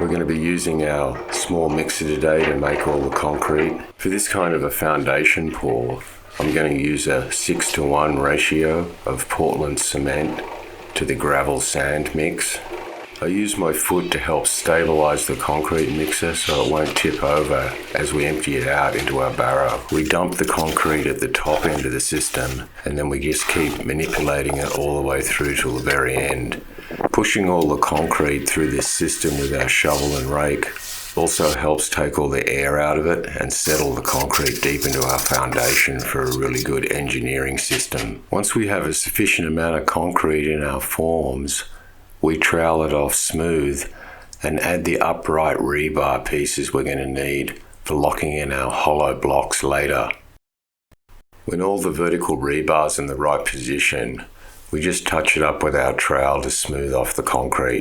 We're going to be using our small mixer today to make all the concrete. For this kind of a foundation pour, I'm going to use a 6:1 ratio of Portland cement to the gravel sand mix. I use my foot to help stabilize the concrete mixer so it won't tip over as we empty it out into our barrow. We dump the concrete at the top end of the system and then we just keep manipulating it all the way through to the very end. Pushing all the concrete through this system with our shovel and rake also helps take all the air out of it and settle the concrete deep into our foundation for a really good engineering system. Once we have a sufficient amount of concrete in our forms, we trowel it off smooth and add the upright rebar pieces we're going to need for locking in our hollow blocks later. When all the vertical rebar's in the right position, we just touch it up with our trowel to smooth off the concrete.